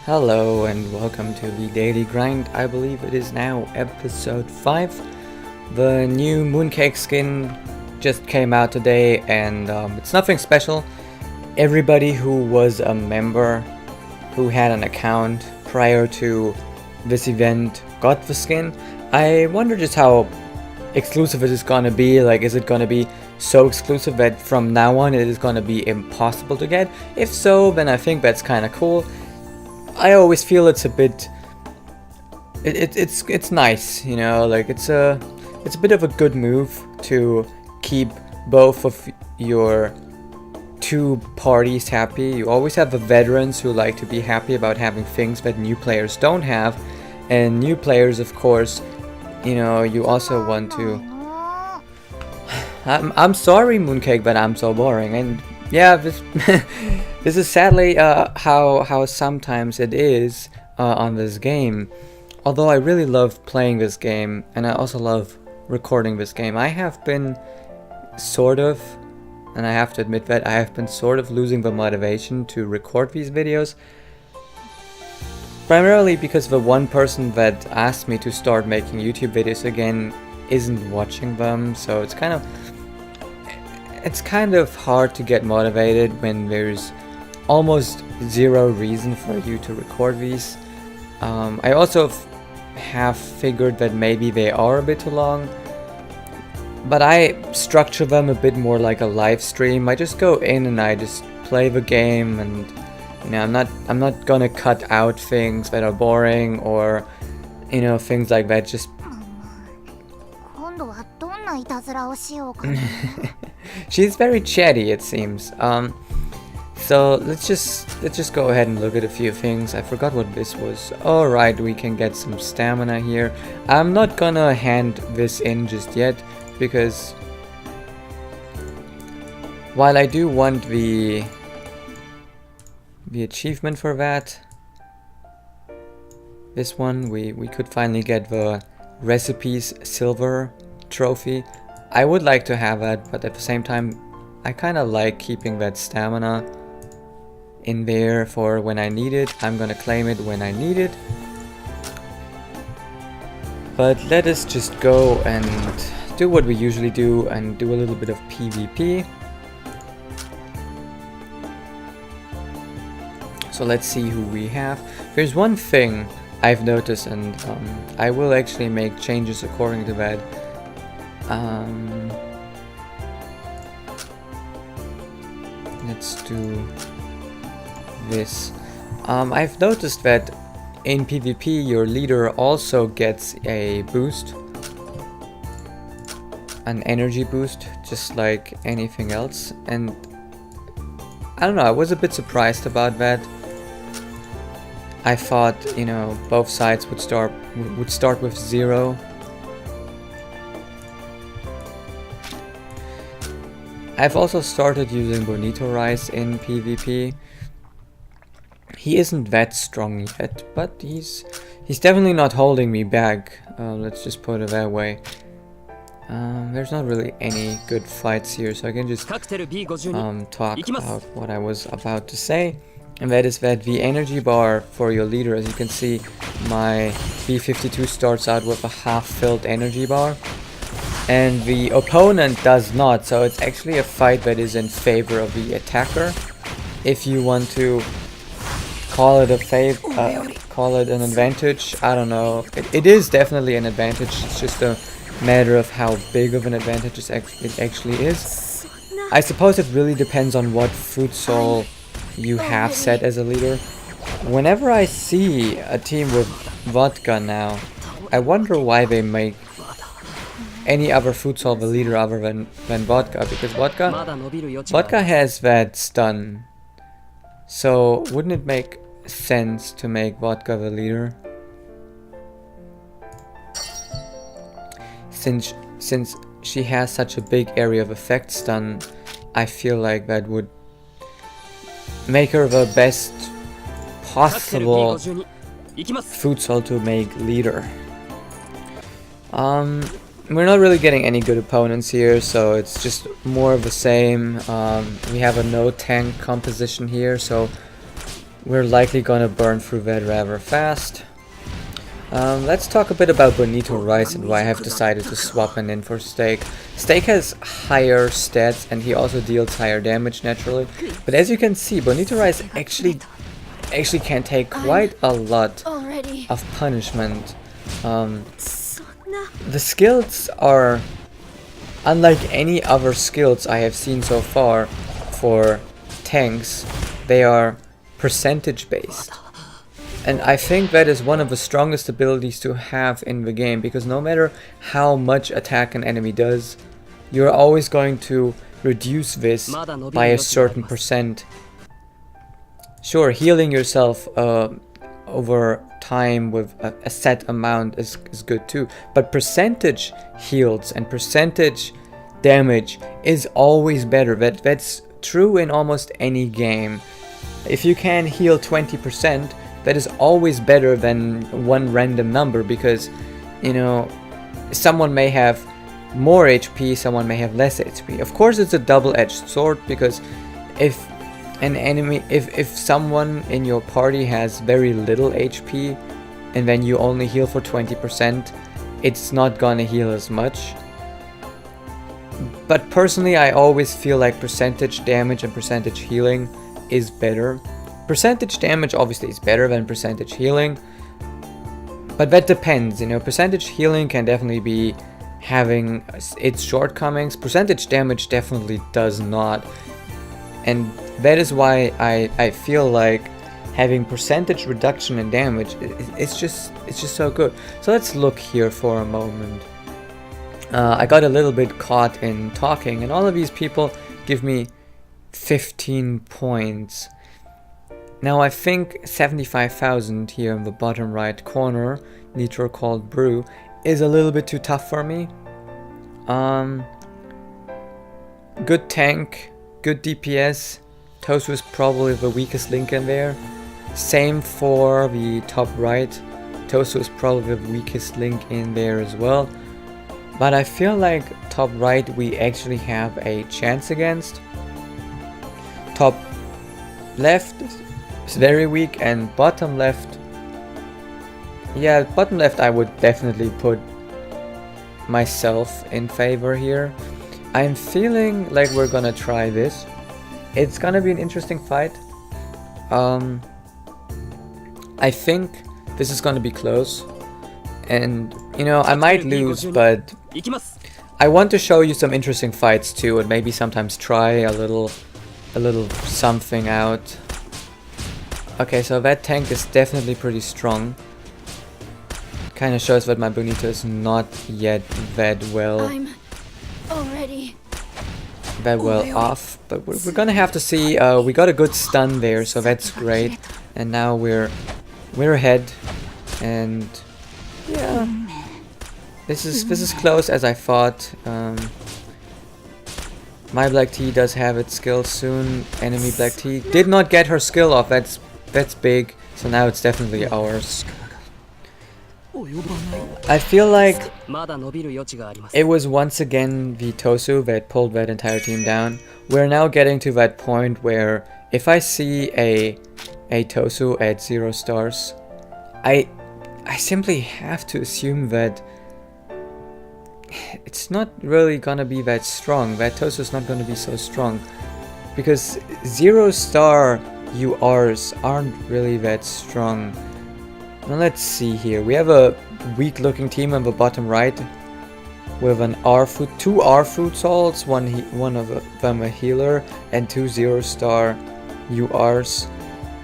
Hello and welcome to the Daily Grind. I believe it is now episode 5. The new Mooncake skin just came out today and it's nothing special. Everybody who was a member, who had an account prior to this event got the skin. I wonder just how exclusive it is gonna be. Like, is it gonna be so exclusive that from now on it is gonna be impossible to get? If so, then I think that's kinda cool. I always feel it's a bit, it's nice, you know, like it's a bit of a good move to keep both of your two parties happy. You always have the veterans who like to be happy about having things that new players don't have, and new players, of course, you know, you also want to. I'm sorry, Mooncake, but I'm so boring, and yeah, this this is sadly how sometimes it is on this game. Although I really love playing this game, and I also love recording this game, I have been sort of, and I have to admit that I have been sort of losing the motivation to record these videos. Primarily because the one person that asked me to start making YouTube videos again isn't watching them, so it's kind of hard to get motivated when there's almost zero reason for you to record these. I also have figured that maybe they are a bit too long, but I structure them a bit more like a live stream. I just go in and I just play the game, and you know, I'm not gonna cut out things that are boring or, you know, things like that. Just she's very chatty, it seems. So let's just go ahead and look at a few things. I forgot what this was. Alright, we can get some stamina here. I'm not gonna hand this in just yet, because while I do want the achievement for that, this one, we could finally get the recipes silver trophy. I would like to have that, but at the same time I kind of like keeping that stamina in there for when I need it. I'm gonna claim it when I need it. But let us just go and do what we usually do and do a little bit of PvP. So let's see who we have. There's one thing I've noticed, and I will actually make changes according to that. Let's do this. I've noticed that in PvP your leader also gets a boost, an energy boost, just like anything else, and I don't know, I was a bit surprised about that. I thought, you know, both sides would start with 0. I've also started using Bonito Rice in PvP. He isn't that strong yet, but he's definitely not holding me back. Let's just put it that way. There's not really any good fights here, so I can just talk about what I was about to say. And that is that the energy bar for your leader, as you can see, my B52 starts out with a half-filled energy bar, and the opponent does not, so it's actually a fight that is in favor of the attacker. If you want to call it call it an advantage, I don't know. It is definitely an advantage. It's just a matter of how big of an advantage it actually is. I suppose it really depends on what food soul you have set as a leader. Whenever I see a team with vodka now, I wonder why they make any other food soul the leader other than vodka, because vodka has that stun. So wouldn't it make sense to make vodka the leader? Since she has such a big area of effect stun, I feel like that would make her the best possible food soul to make leader. We're not really getting any good opponents here, so it's just more of the same. We have a no tank composition here, so we're likely gonna burn through that rather fast. Let's talk a bit about Bonito Rice and why I have decided to swap him in for Steak. Steak has higher stats and he also deals higher damage naturally. But as you can see, Bonito Rice actually can take quite a lot of punishment. The skills are unlike any other skills I have seen so far for tanks. They are percentage based. And I think that is one of the strongest abilities to have in the game, because no matter how much attack an enemy does, you're always going to reduce this by a certain percent. Sure, healing yourself over time with a set amount is good too, but percentage heals and percentage damage is always better. That's true in almost any game. If you can heal 20%, that is always better than one random number, because, you know, someone may have more HP, someone may have less HP. Of course, it's a double-edged sword, because if an enemy, if someone in your party has very little HP and then you only heal for 20%, it's not gonna heal as much. But personally, I always feel like percentage damage and percentage healing is better. Percentage damage obviously is better than percentage healing, but that depends, you know. Percentage healing can definitely be having its shortcomings. Percentage damage definitely does not, and that is why I feel like having percentage reduction in damage, it's just so good. So let's look here for a moment. I got a little bit caught in talking, and all of these people give me 15 points. Now I think 75,000 here in the bottom right corner, Nitro Cold Brew, is a little bit too tough for me. Good tank, good DPS. Tosu is probably the weakest link in there. Same for the top right. Tosu is probably the weakest link in there as well. But I feel like top right we actually have a chance against. Top left is very weak, and bottom left, yeah, bottom left I would definitely put myself in favor here. I'm feeling like we're gonna try this. It's gonna be an interesting fight. I think this is gonna be close, and you know, I might lose, but I want to show you some interesting fights too, and maybe sometimes try a little something out. Okay, so that tank is definitely pretty strong. Kind of shows that my Bonito is not yet that well off, but we're gonna have to see. We got a good stun there, so that's great. And now we're ahead, and yeah, this is close as I thought. My Black Tea does have its skill soon. Enemy Black Tea did not get her skill off. That's big. So now it's definitely ours. I feel like it was once again the Tosu that pulled that entire team down. We're now getting to that point where if I see a Tosu at 0 stars, I simply have to assume that it's not really gonna be that strong. That Tosu is not gonna be so strong, because 0 star URs aren't really that strong. Now let's see here. We have a weak looking team on the bottom right with an two R food salts, one of them a healer, and 2 0 star URs.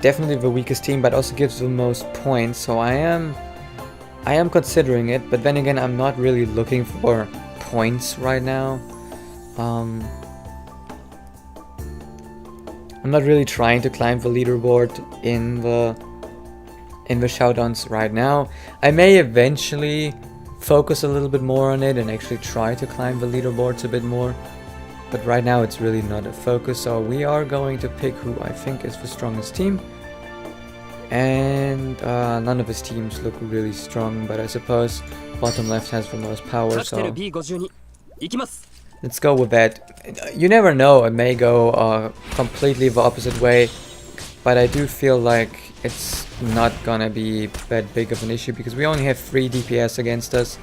Definitely the weakest team, but also gives the most points, so I am considering it, but then again, I'm not really looking for points right now. I'm not really trying to climb the leaderboard in the showdowns right now. I may eventually focus a little bit more on it and actually try to climb the leaderboards a bit more, but right now it's really not a focus. So we are going to pick who I think is the strongest team, and none of his teams look really strong, but I suppose bottom left has the most power, so let's go with that. You never know, it may go completely the opposite way. but I do feel like it's not gonna be that big of an issue because we only have 3 DPS against us.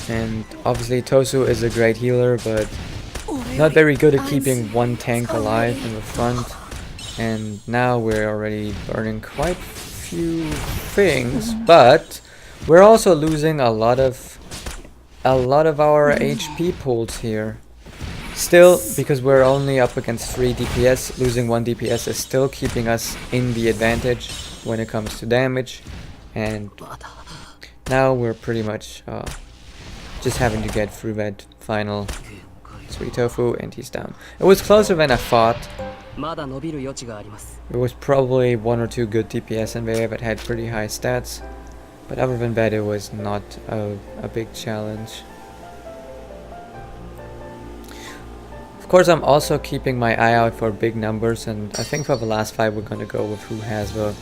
And obviously Tosu is a great healer, but not very good at keeping one tank alive in the front. And now we're already burning quite a few things, but we're also losing a lot of our HP pools here. Still, because we're only up against 3 DPS, losing 1 DPS is still keeping us in the advantage when it comes to damage. And now we're pretty much just having to get through that final Sweet Tofu, and he's down. It was closer than I thought. There was probably 1 or 2 good DPS in there that had pretty high stats, but other than that it was not a big challenge. Of course, I'm also keeping my eye out for big numbers, and I think for the last fight we're gonna go with who has the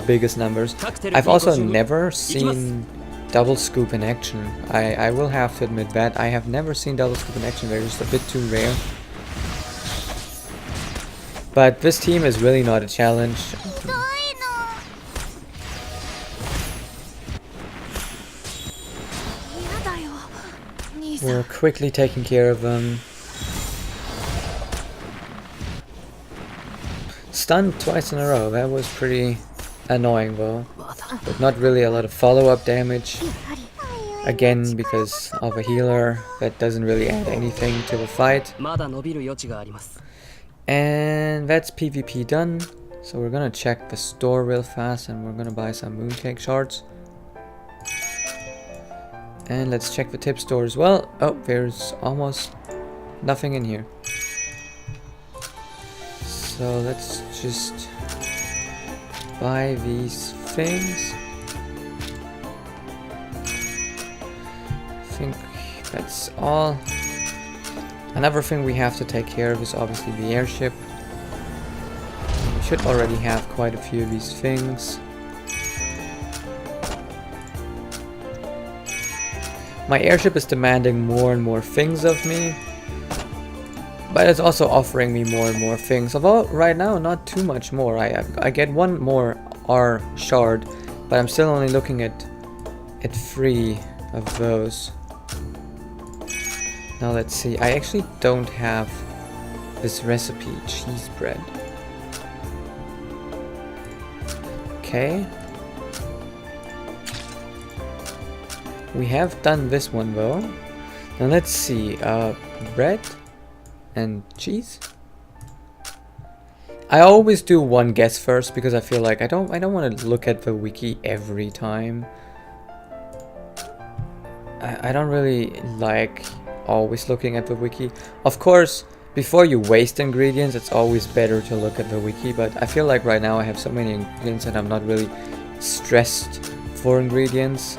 biggest numbers. I've also never seen double scoop in action. I will have to admit that. I have never seen double scoop in action. They're just a bit too rare. But this team is really not a challenge. We're quickly taking care of them. Stunned twice in a row. That was pretty annoying though. But not really a lot of follow-up damage. Again, because of a healer, that doesn't really add anything to the fight. And that's PvP done. So we're gonna check the store real fast and we're gonna buy some mooncake shards. And let's check the tip store as well. Oh, there's almost nothing in here. So let's just buy these things. I think that's all. Another thing we have to take care of is obviously the airship. We should already have quite a few of these things. My airship is demanding more and more things of me, but it's also offering me more and more things. Although right now not too much more. I get 1 more R shard, but I'm still only looking at 3 of those. Now let's see. I actually don't have this recipe, cheese bread. Okay. We have done this one though. Now let's see. Bread and cheese. I always do one guess first because I feel like I don't want to look at the wiki every time. I don't really like always looking at the wiki. Of course, before you waste ingredients, it's always better to look at the wiki, but I feel like right now I have so many ingredients and I'm not really stressed for ingredients.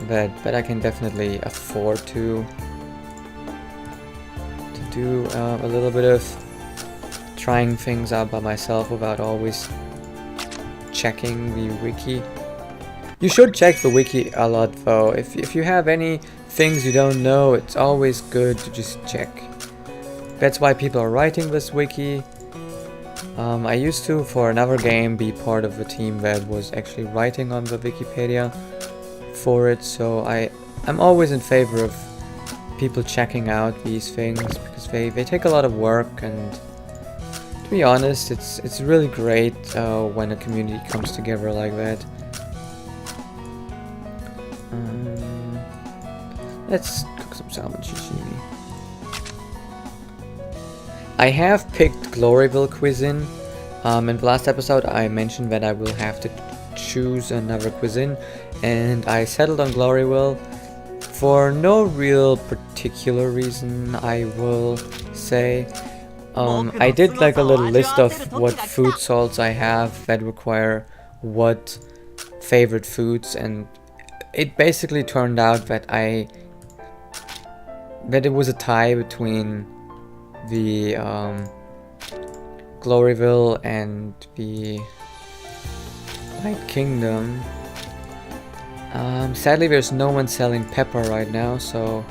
But I can definitely afford to do a little bit of trying things out by myself without always checking the wiki. You should check the wiki a lot though. If you have any things you don't know, it's always good to just check. That's why people are writing this wiki. I used to, for another game, be part of a team that was actually writing on the Wikipedia for it, so I'm always in favor of people checking out these things because they take a lot of work, and to be honest, it's really great when a community comes together like that. Let's cook some salmon sashimi. I have picked Gloryville cuisine. In the last episode I mentioned that I will have to choose another cuisine, and I settled on Gloryville for no real particular reason, I will say. I did like a little list of what food salts I have that require what favorite foods, and it basically turned out that it was a tie between the Gloryville and the Night Kingdom. Sadly there's no one selling pepper right now, so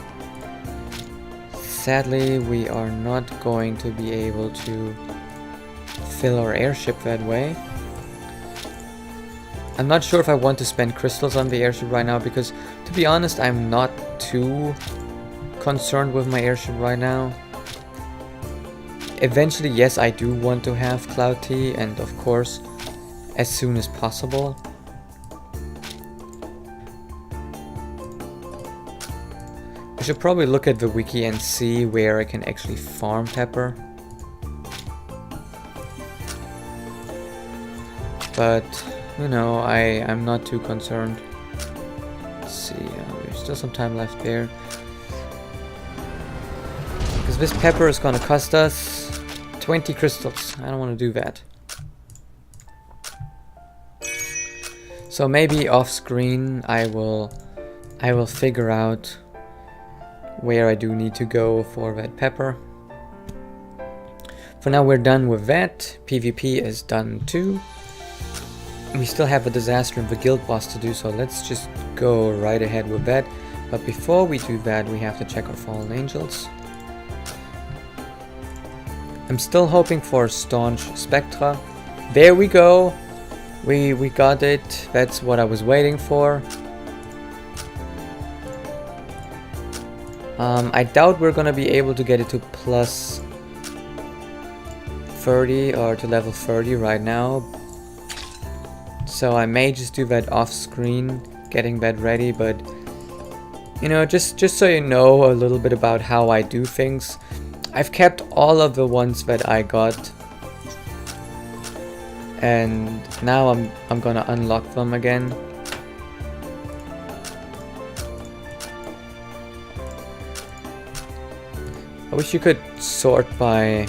sadly we are not going to be able to fill our airship that way. I'm not sure if I want to spend crystals on the airship right now because, to be honest, I'm not too concerned with my airship right now. Eventually, yes, I do want to have Cloud Tea, and of course, as soon as possible. I should probably look at the wiki and see where I can actually farm pepper. But, you know, I'm not too concerned. Let's see, there's still some time left there. Because this pepper is gonna cost us 20 crystals. I don't want to do that. So maybe off screen I will figure out where I do need to go for that pepper. For now we're done with that. PvP is done too. We still have a disaster in the guild boss to do, so let's just go right ahead with that. But before we do that, we have to check our fallen angels. I'm still hoping for staunch Spectra. There we go. We got it. That's what I was waiting for. I doubt we're gonna be able to get it to plus 30 or to level 30 right now. So I may just do that off screen, getting that ready, but you know, just so you know a little bit about how I do things. I've kept all of the ones that I got, and now I'm gonna unlock them again. I wish you could sort by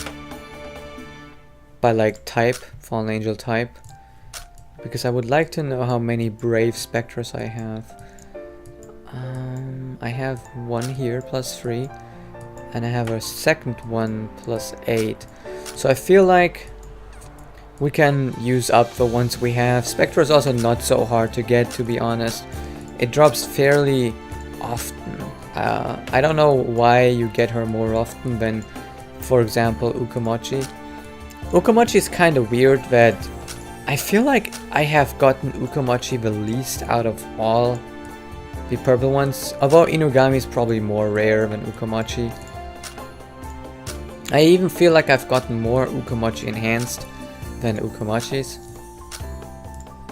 like type, fallen angel type. Because I would like to know how many brave spectres I have. I have one here, plus 3. And I have a second one, plus 8. So I feel like we can use up the ones we have. Spectre is also not so hard to get, to be honest. It drops fairly often. I don't know why you get her more often than, for example, Ukamochi. Ukamochi is kind of weird that I feel like I have gotten Ukamochi the least out of all the purple ones, although Inugami is probably more rare than Ukamochi. I even feel like I've gotten more Ukamochi enhanced than Ukamochis.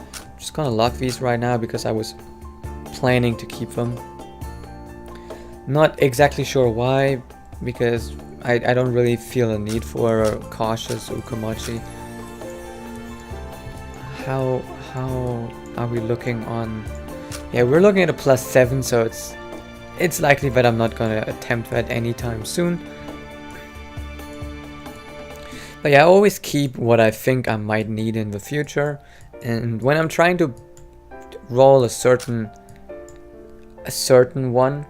I'm just gonna lock these right now because I was planning to keep them. Not exactly sure why, because I don't really feel a need for a cautious Ukamochi. How are we looking on? Yeah, we're looking at a plus 7, so it's likely that I'm not gonna attempt that anytime soon. But yeah, I always keep what I think I might need in the future, and when I'm trying to roll a certain one,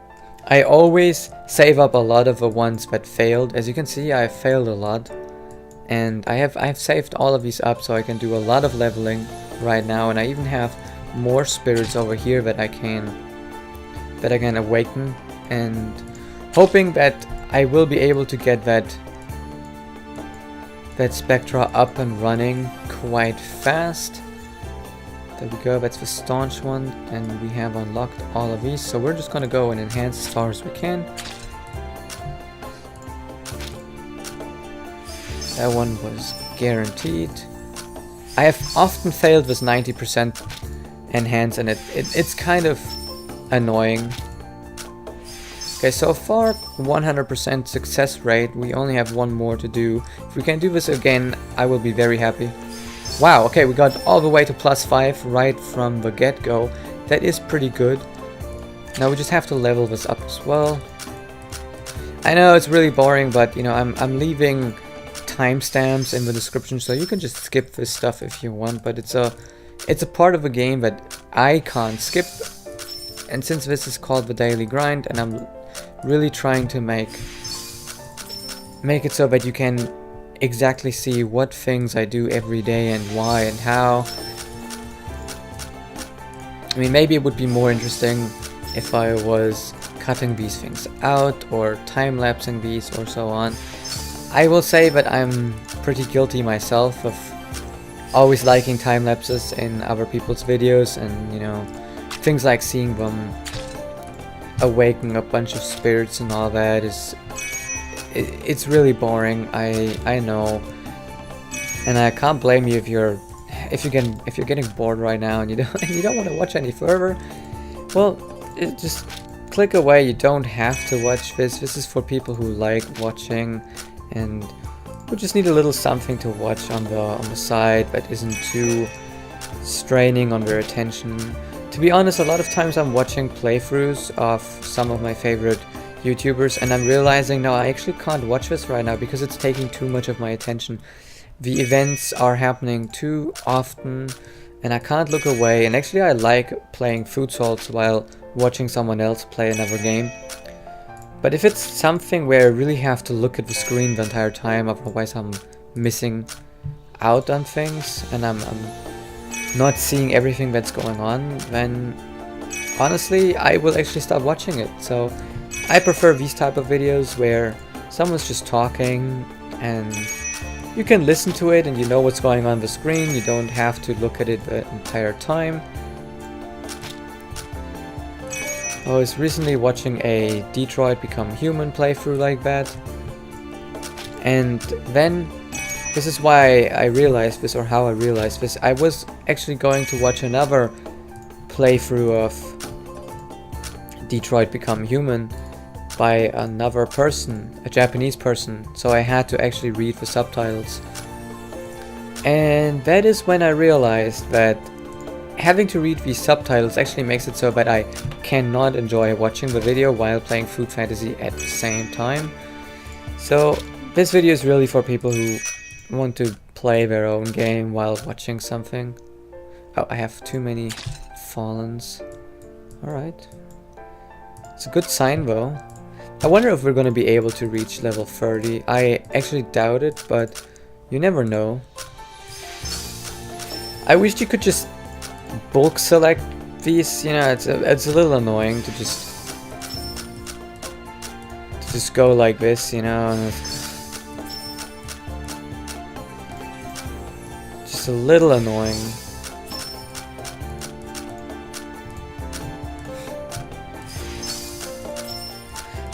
I always save up a lot of the ones that failed. As you can see, I failed a lot. And I've saved all of these up so I can do a lot of leveling right now, and I even have more spirits over here that I can awaken, and hoping that I will be able to get that Spectra up and running quite fast. There we go, that's the staunch one, and we have unlocked all of these, so we're just gonna go and enhance as far as we can. That one was guaranteed. I have often failed with 90% enhance, and it's kind of annoying. Okay, so far 100% success rate. We only have one more to do. If we can do this again, I will be very happy. Wow, okay, we got all the way to plus 5 right from the get-go. That is pretty good. Now we just have to level this up as well. I know it's really boring, but you know, I'm leaving timestamps in the description, so you can just skip this stuff if you want, but it's a part of the game that I can't skip. And since this is called the daily grind, and I'm really trying to make it so that you can exactly see what things I do every day and why and how. I mean, maybe it would be more interesting if I was cutting these things out or time-lapsing these or so on. I will say that I'm pretty guilty myself of always liking time lapses in other people's videos, and you know, things like seeing them awaken a bunch of spirits and all that it's really boring. I know, and I can't blame you if you're getting bored right now and you don't want to watch any further. Well, just click away. You don't have to watch this. This is for people who like watching and who just need a little something to watch on the side that isn't too straining on their attention. To be honest, a lot of times I'm watching playthroughs of some of my favorite YouTubers and I'm realizing no, I actually can't watch this right now because it's taking too much of my attention. The events are happening too often and I can't look away, and actually I like playing food salts while watching someone else play another game. But if it's something where I really have to look at the screen the entire time, otherwise I'm missing out on things and I'm not seeing everything that's going on, then honestly I will actually stop watching it. So I prefer these type of videos where someone's just talking and you can listen to it and you know what's going on the screen. You don't have to look at it the entire time. I was recently watching a Detroit Become Human playthrough like that, and then this is why I realized this, or how I realized this. I was actually going to watch another playthrough of Detroit Become Human by another person, a Japanese person, so I had to actually read the subtitles. And that is when I realized that having to read these subtitles actually makes it so that I cannot enjoy watching the video while playing Food Fantasy at the same time. So this video is really for people who want to play their own game while watching something. Oh, I have too many fallens. Alright. It's a good sign though. I wonder if we're going to be able to reach level 30. I actually doubt it, but you never know. I wish you could just bulk select these, you know, it's a little annoying to just go like this, you know, and it's just a little annoying.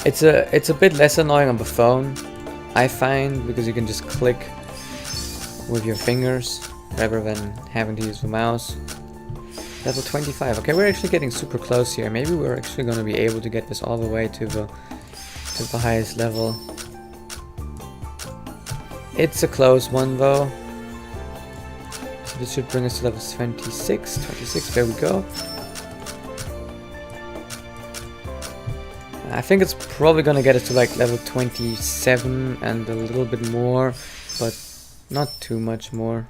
It's a bit less annoying on the phone, I find, because you can just click with your fingers rather than having to use the mouse. Level 25. Okay, we're actually getting super close here. Maybe we're actually going to be able to get this all the way to the highest level. It's a close one though. So this should bring us to level 26. 26, there we go. I think it's probably going to get us to like level 27 and a little bit more, but not too much more.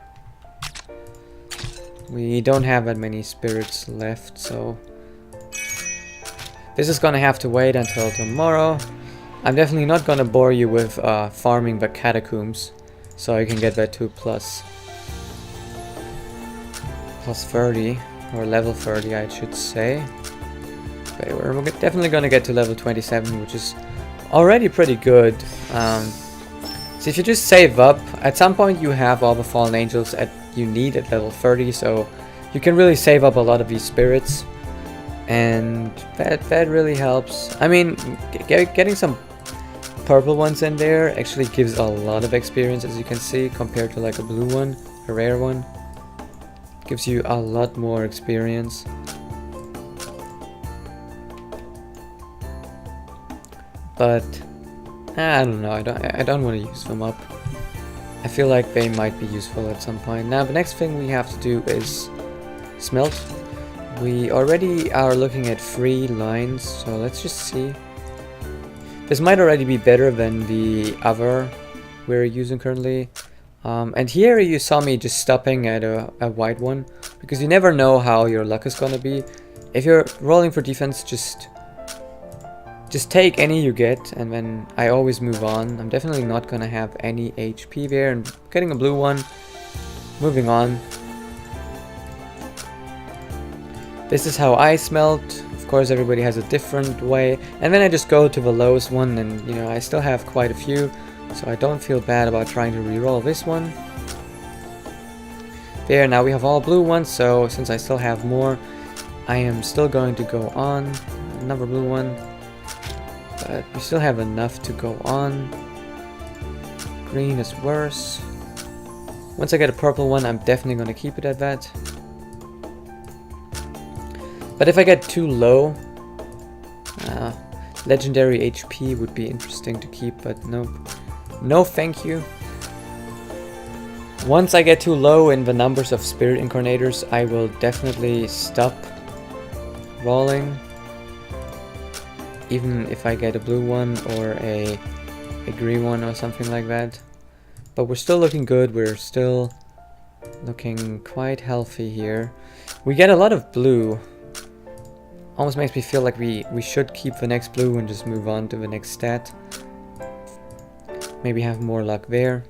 We don't have that many spirits left, so this is gonna have to wait until tomorrow. I'm definitely not gonna bore you with farming the catacombs, so you can get that to plus 30, or level 30 I should say. Okay, we're definitely gonna get to level 27, which is already pretty good. So if you just save up, at some point you have all the fallen angels you need at level 30, so you can really save up a lot of these spirits, and that really helps. I mean, getting some purple ones in there actually gives a lot of experience, as you can see, compared to like a blue one, a rare one. Gives you a lot more experience. But I don't know, I don't want to use them up. I feel like they might be useful at some point. Now the next thing we have to do is smelt. We already are looking at 3 lines, so let's just see. This might already be better than the other we're using currently. And here you saw me just stopping at a white one, because you never know how your luck is gonna be. If you're rolling for defense, just take any you get, and then I always move on. I'm definitely not gonna have any HP there, and getting a blue one, moving on. This is how I smelt. Of course everybody has a different way, and then I just go to the lowest one, and you know, I still have quite a few. So I don't feel bad about trying to reroll this one. There, now we have all blue ones, so since I still have more, I am still going to go on. Another blue one. But we still have enough to go on. Green is worse. Once I get a purple one, I'm definitely going to keep it at that. But if I get too low, legendary HP would be interesting to keep, but nope. No thank you. Once I get too low in the numbers of spirit incarnators, I will definitely stop rolling. Even if I get a blue one or a green one or something like that. But we're still looking good, we're still looking quite healthy here. We get a lot of blue. Almost makes me feel like we should keep the next blue and just move on to the next stat. Maybe have more luck there.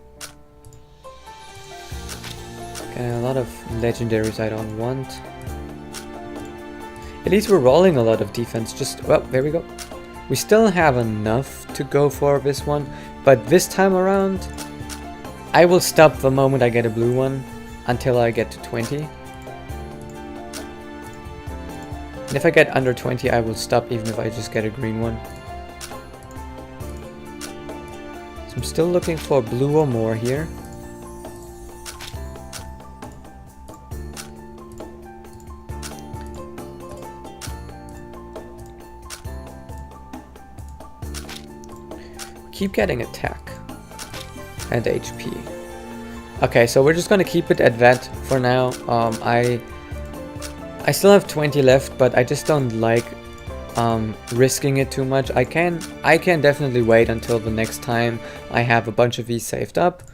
Got a lot of legendaries I don't want. At least we're rolling a lot of defense, just, well, there we go. We still have enough to go for this one, but this time around, I will stop the moment I get a blue one until I get to 20. And if I get under 20, I will stop even if I just get a green one. So I'm still looking for blue or more here. Keep getting attack and HP. Okay, so we're just gonna keep it at that for now. I still have 20 left, but I just don't like risking it too much. I can definitely wait until the next time I have a bunch of these saved up.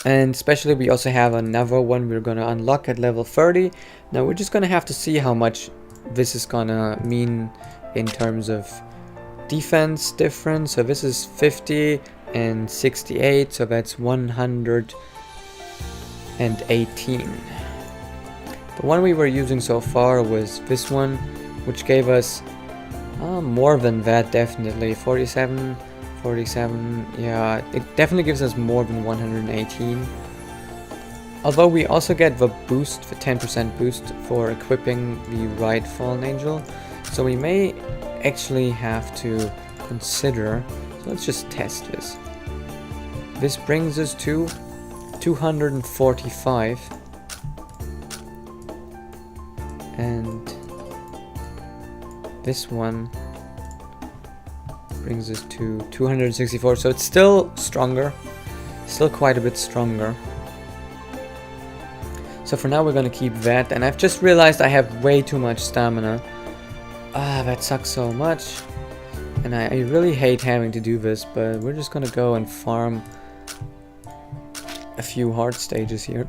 And especially we also have another one we're gonna unlock at level 30. Now we're just gonna have to see how much this is gonna mean in terms of defense difference. So this is 50 and 68, so that's 118. The one we were using so far was this one, which gave us more than that, definitely. 47, 47, yeah, it definitely gives us more than 118. Although we also get the boost, the 10% boost for equipping the right Fallen Angel. So we may actually have to consider, so let's just test this. This brings us to 245. And this one brings us to 264, so it's still stronger, still quite a bit stronger. So for now we're gonna keep that, and I've just realized I have way too much stamina. That sucks so much, and I really hate having to do this, but we're just gonna go and farm a few hard stages here.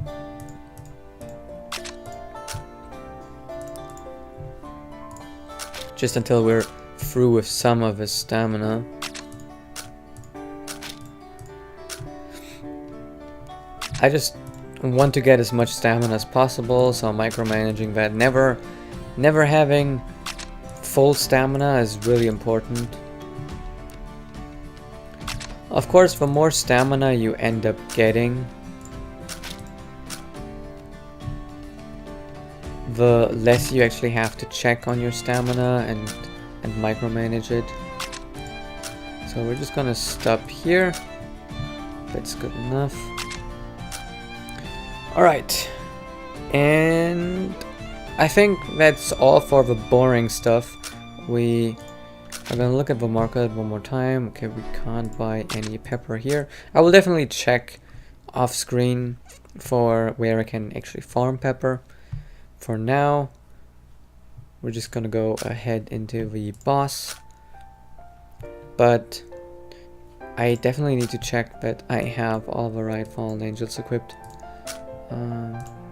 Just until we're through with some of his stamina. I just want to get as much stamina as possible, so I'm micromanaging that. Never having full stamina is really important. Of course, the more stamina you end up getting, the less you actually have to check on your stamina and micromanage it. So we're just gonna stop here. That's good enough. Alright, and I think that's all for the boring stuff. We are gonna look at the market one more time. Okay, we can't buy any pepper here. I will definitely check off screen for where I can actually farm pepper. For now, we're just gonna go ahead into the boss, but I definitely need to check that I have all the right Fallen Angels equipped.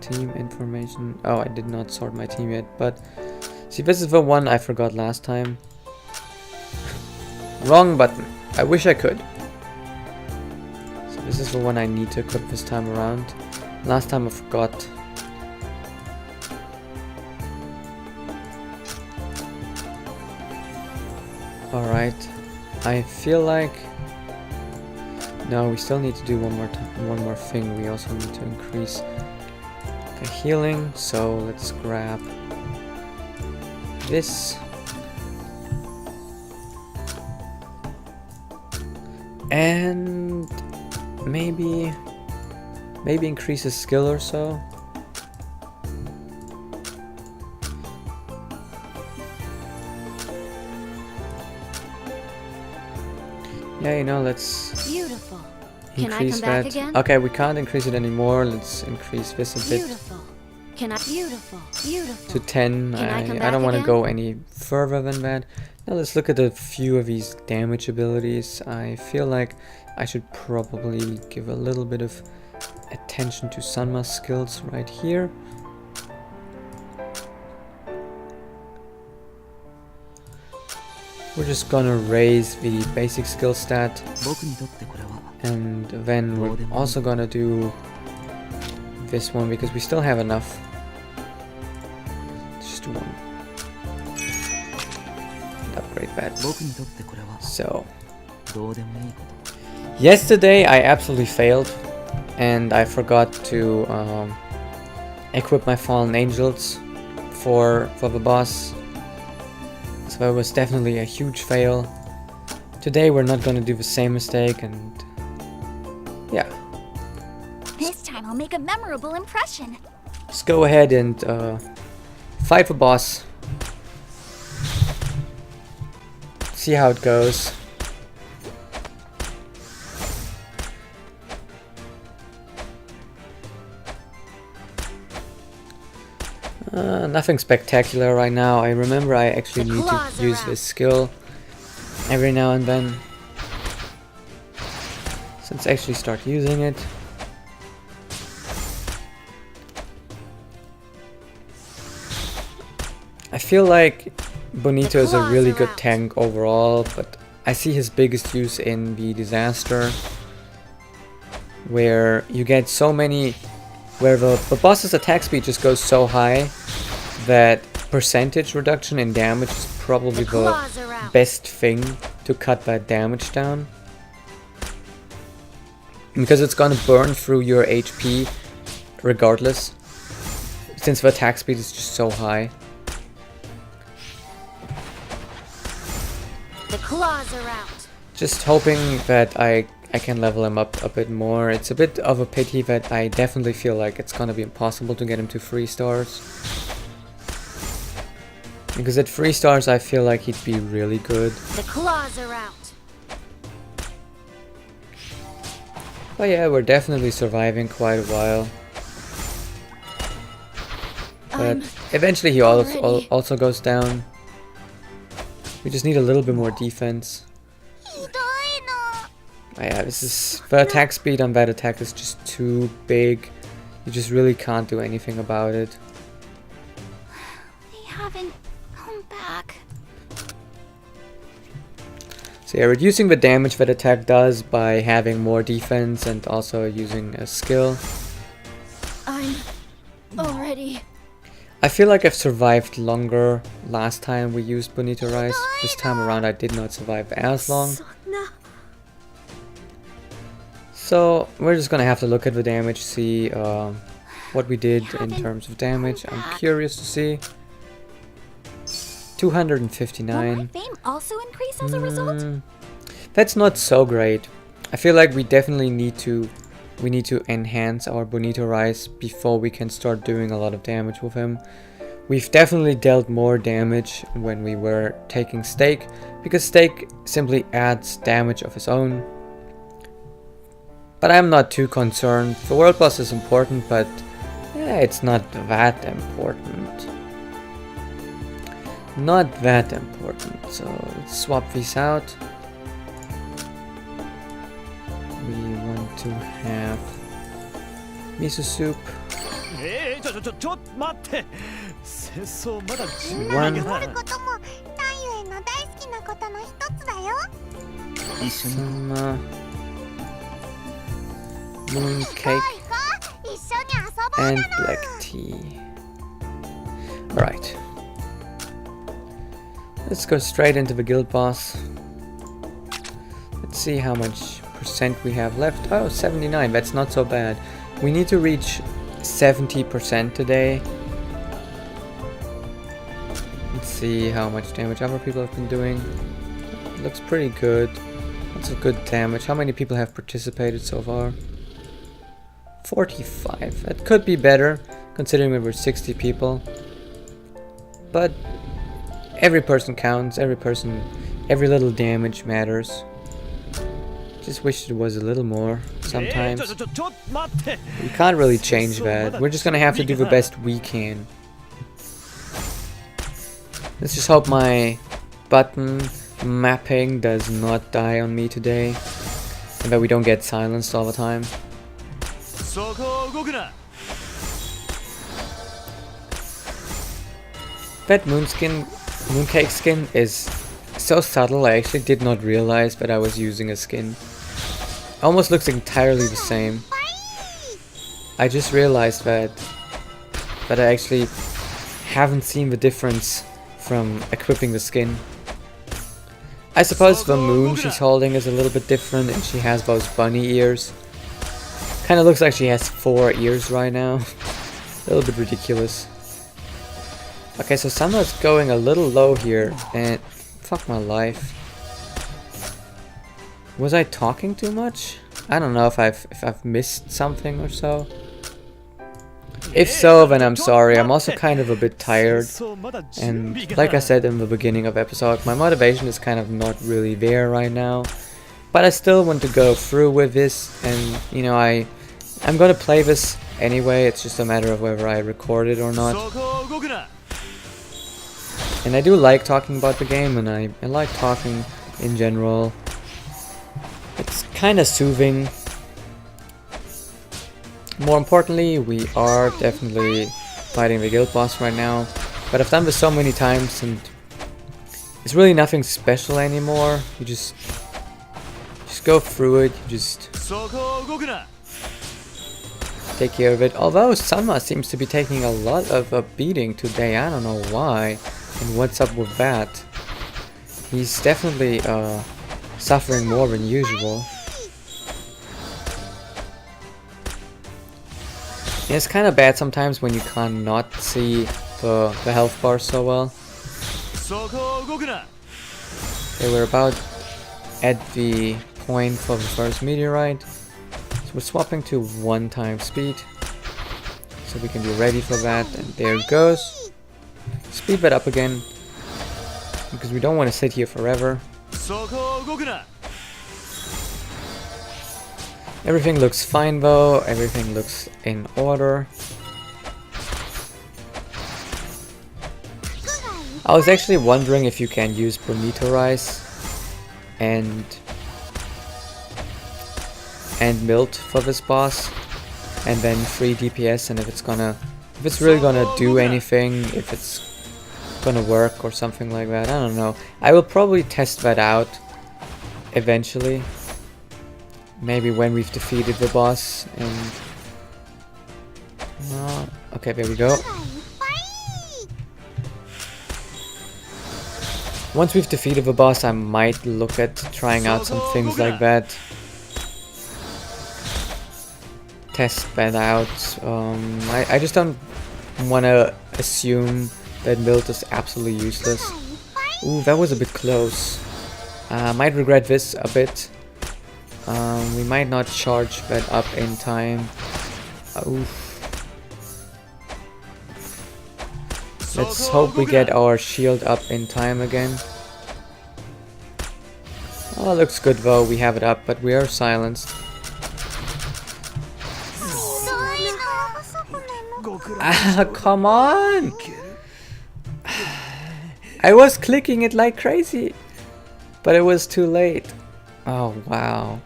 Team information. Oh, I did not sort my team yet, but see, this is the one I forgot last time. Wrong button. I wish I could. So this is the one I need to equip this time around. Last time I forgot. Alright, I feel like... No, we still need to do one more thing. We also need to increase the healing. So let's grab this. And maybe increase his skill or so. Yeah, you know, let's Beautiful. increase Can I come that. back again? Okay, we can't increase it anymore. Let's increase this a bit Beautiful. Beautiful. to 10. Can I come I back don't want to again? go any further than that. Now let's look at a few of these damage abilities. I feel like I should probably give a little bit of attention to Sanma's skills right here. We're just gonna raise the basic skill stat, and then we're also gonna do this one because we still have enough. Let's just do one. Upgrade that. So, yesterday I absolutely failed, and I forgot to equip my fallen angels for the boss. So it was definitely a huge fail. Today we're not gonna do the same mistake, and yeah. This time I'll make a memorable impression. Just go ahead and fight the boss. See how it goes. Nothing spectacular right now. I remember I actually need to use this skill every now and then. So let's actually start using it. I feel like Bonito is a really good tank overall, but I see his biggest use in the disaster, where you get so many, where the boss's attack speed just goes so high that percentage reduction in damage is probably the best thing to cut that damage down, because it's gonna burn through your HP regardless, since the attack speed is just so high. The claws are out. Just hoping that I can level him up a bit more. It's a bit of a pity that I definitely feel like it's gonna be impossible to get him to 3 stars. Because at 3 stars I feel like he'd be really good. The claws are out. But yeah, we're definitely surviving quite a while. But eventually he also goes down. We just need a little bit more defense. Yeah, the attack speed on that attack is just too big. You just really can't do anything about it. They haven't come back. So yeah, reducing the damage that attack does by having more defense and also using a skill. I'm already. I feel like I've survived longer last time we used Bonito Rice. This time around I did not survive as long. So we're just gonna have to look at the damage, see what we did in terms of damage. I'm curious to see. 259. Will my fame also increase as a result? That's not so great. I feel like we definitely need to enhance our Bonito Rice before we can start doing a lot of damage with him. We've definitely dealt more damage when we were taking Steak, because Steak simply adds damage of his own. But I'm not too concerned. The world boss is important, but yeah, it's not that important. Not that important. So let's swap these out. We want to have miso soup. One. Some mooncake and black tea. Alright. Let's go straight into the guild boss. Let's see how much percent we have left? Oh, 79. That's not so bad. We need to reach 70% today. Let's see how much damage other people have been doing. Looks pretty good. That's a good damage. How many people have participated so far? 45. That could be better, considering we were 60 people. But every person counts. Every little damage matters. Just wish it was a little more sometimes. We can't really change that. We're just gonna have to do the best we can. Let's just hope my button mapping does not die on me today, and that we don't get silenced all the time. That mooncake skin is so subtle. I actually did not realize that I was using a skin. Almost looks entirely the same. I just realized that I actually haven't seen the difference from equipping the skin. I suppose the moon she's holding is a little bit different, and she has those bunny ears. Kind of looks like she has 4 ears right now. A little bit ridiculous. Okay, so Summer's going a little low here, and fuck my life. Was I talking too much? I don't know if I've missed something or so. If so, then I'm sorry. I'm also kind of a bit tired, and like I said in the beginning of episode, my motivation is kind of not really there right now. But I still want to go through with this, and you know, I'm gonna play this anyway. It's just a matter of whether I record it or not. And I do like talking about the game, and I like talking in general. It's kind of soothing. More importantly, we are definitely fighting the guild boss right now. But I've done this so many times, and it's really nothing special anymore. You just go through it. You just take care of it. Although Sanma seems to be taking a lot of a beating today. I don't know why. And what's up with that? He's definitely suffering more than usual. Yeah, it's kind of bad sometimes when you cannot see the health bar so well. Okay, we're about at the point for the first meteorite. So we're swapping to 1 time speed, so we can be ready for that. And there it goes. Speed that up again, because we don't want to sit here forever. Everything looks fine though, everything looks in order. I was actually wondering if you can use Bonito Rice and Milt for this boss, and then free DPS, and if it's really gonna do anything, if it's gonna work or something like that. I don't know. I will probably test that out eventually. Maybe when we've defeated the boss and... okay, there we go. Once we've defeated the boss, I might look at trying out some things like that. Test that out. I just don't want to assume that Milt is absolutely useless. Ooh, that was a bit close. Might regret this a bit. We might not charge that up in time. Oof. Let's hope we get our shield up in time again. Oh, looks good though. We have it up, but we are silenced. Ah, come on! I was clicking it like crazy, but it was too late. Oh, wow.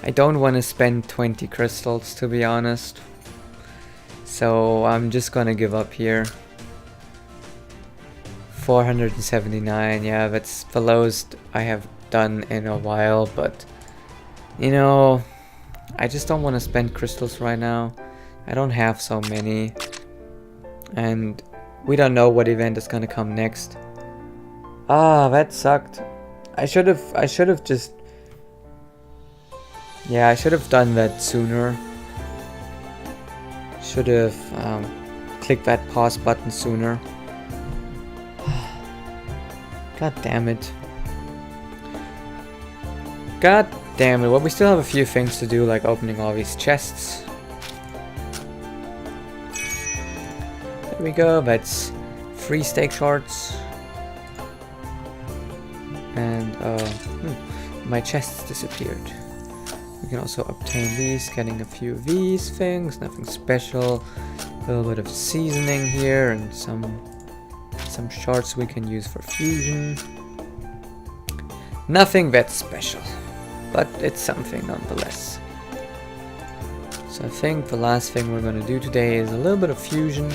I don't want to spend 20 crystals, to be honest. So I'm just gonna give up here. 479, yeah, that's the lowest I have done in a while, but you know, I just don't want to spend crystals right now. I don't have so many, and We don't know what event is gonna come next. Ah, that sucked. I should have just... Yeah, I should have done that sooner. Should have clicked that pause button sooner. God damn it. God damn it. Well, we still have a few things to do, like opening all these chests. There we go. That's 3 stake shards. And my chests disappeared. We can also obtain these, getting a few of these things, nothing special. A little bit of seasoning here and some shards we can use for fusion. Nothing that special, but it's something nonetheless. So I think the last thing we're going to do today is a little bit of fusion.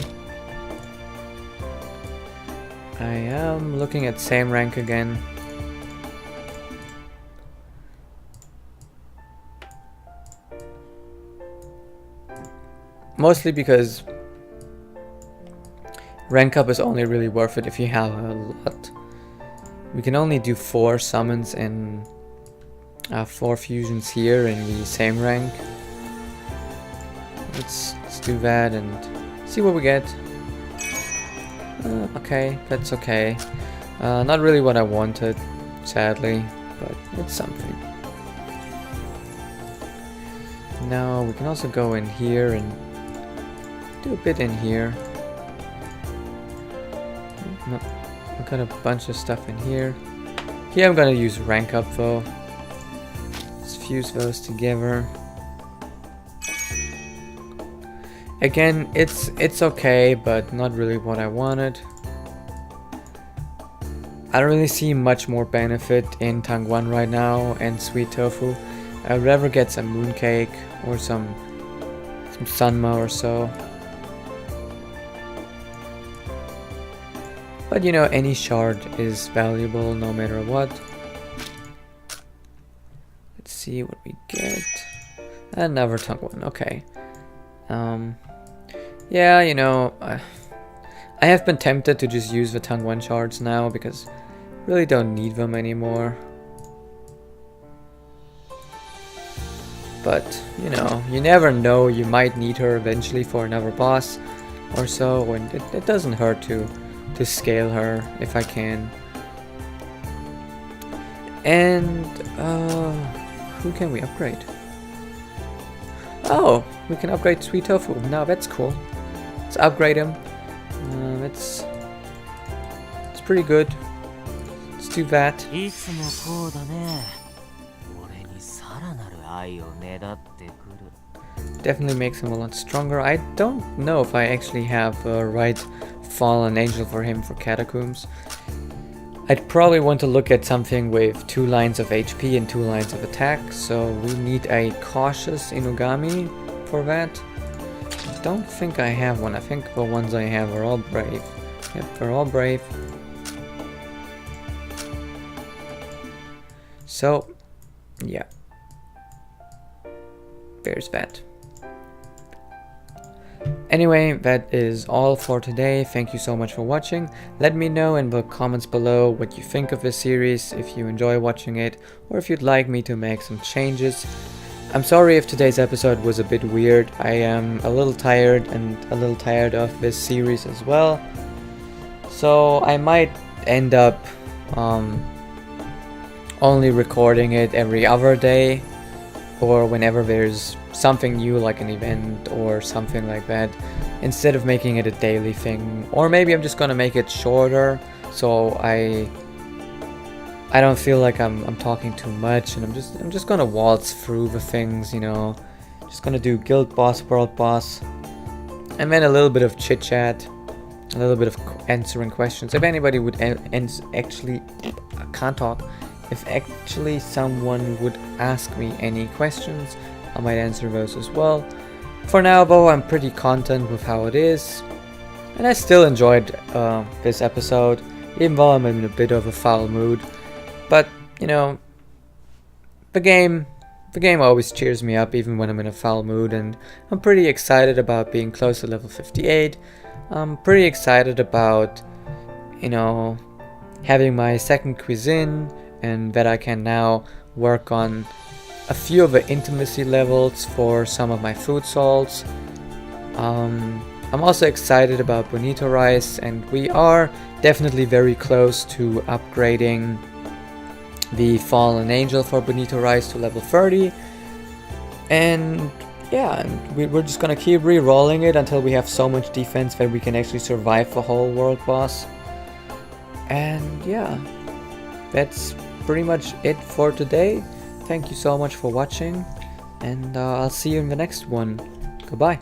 I am looking at same rank again. Mostly because rank up is only really worth it if you have a lot. We can only do 4 summons and 4 fusions here in the same rank. Let's do that and see what we get. Okay, that's okay. Not really what I wanted, sadly, but it's something. Now we can also go in here and do a bit in here. No, I've got a bunch of stuff in here. Here I'm gonna use rank up though. Let's fuse those together. Again, it's okay, but not really what I wanted. I don't really see much more benefit in Tangwan right now and sweet tofu. I would rather get some mooncake or some sunma or so. But you know, any shard is valuable no matter what. Let's see what we get. Another Tangwan, okay. Yeah, you know, I have been tempted to just use the Tangwan shards now because I really don't need them anymore. But, you know, you never know, you might need her eventually for another boss or so, and it doesn't hurt to scale her if I can. And who can we upgrade? Oh, we can upgrade Sweet Tofu. Now that's cool. Let's upgrade him. It's pretty good. Let's do that. Definitely makes him a lot stronger. I don't know if I actually have the right fallen angel for him for catacombs. I'd probably want to look at something with 2 lines of HP and 2 lines of attack, so we need a cautious Inugami for that. I don't think I have one. I think the ones I have are all brave. Yep, they're all brave. So, yeah. There's that. Anyway, that is all for today. Thank you so much for watching. Let me know in the comments below what you think of this series, if you enjoy watching it, or if you'd like me to make some changes. I'm sorry if today's episode was a bit weird. I am a little tired and a little tired of this series as well. So I might end up only recording it every other day, or whenever there's something new like an event or something like that, instead of making it a daily thing. Or maybe I'm just gonna make it shorter so I don't feel like I'm talking too much, and I'm just gonna waltz through the things, you know. Just gonna do guild boss, world boss, and then a little bit of chit chat, a little bit of answering questions. If anybody would actually, I can't talk. If actually someone would ask me any questions, I might answer those as well. For now though, I'm pretty content with how it is, and I still enjoyed this episode, even though I'm in a bit of a foul mood. But, you know, the game always cheers me up even when I'm in a foul mood, and I'm pretty excited about being close to level 58. I'm pretty excited about, you know, having my second cuisine, and that I can now work on a few of the intimacy levels for some of my food salts. I'm also excited about bonito rice, and we are definitely very close to upgrading the fallen angel for bonito rice to level 30. And yeah, and we're just gonna keep re-rolling it until we have so much defense that we can actually survive the whole world boss. And yeah, that's pretty much it for today. Thank you so much for watching, and I'll see you in the next one. Goodbye.